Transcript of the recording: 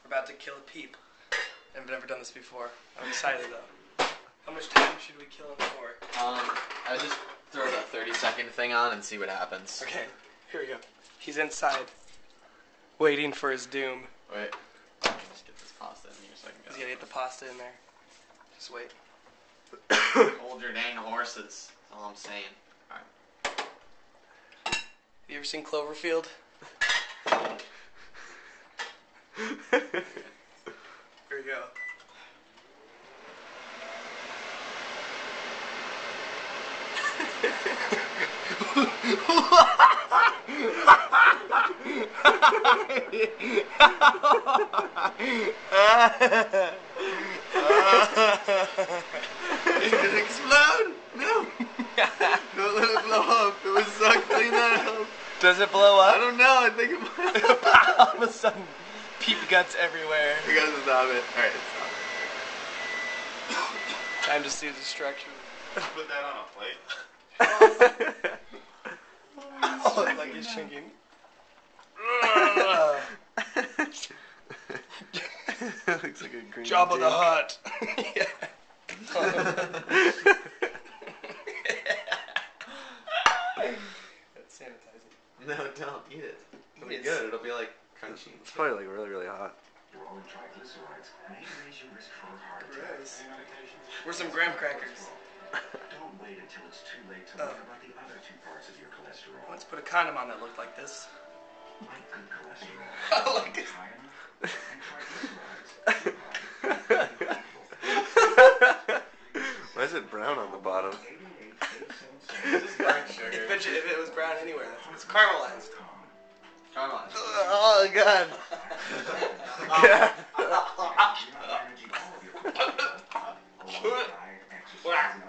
We're about to kill a Peep. I've never done this before. I'm excited though. How much time should we kill him for? I just throw the 30-second thing on and see what happens. Okay, here we go. He's inside, waiting for his doom. Wait. Let me just get this pasta in here so I can go. He's gonna get the pasta in there. Just wait. Hold your dang horses. That's all I'm saying. Alright. You ever seen Cloverfield? Here we go. Is it gonna explode? No. Don't let it blow up. It was sucked. Clean that up. Does it blow up? I don't know. I think it might. All of a sudden, Peep guts everywhere. You gotta stop it. Alright, stop it. Time to see destruction. Put that on a plate. Oh, like he's shrinking. Looks like a green Jabba the Hutt. Yeah. That's sanitizing. No, don't eat it. It'll be good. It'll be like crunchy. It's probably like really, really hot. Gross. Where's some graham crackers? Don't wait until it's too late to learn about the other two parts of your cholesterol. Let's put a condom on that looked like this. Like good cholesterol. I like it. High enough and triglycerides. Why is it brown on the bottom? Just burnt sugar. If it was brown anywhere, it's caramelized. Caramelized. Oh god. Energy, all of your cholesterol, along with diet, exercise, and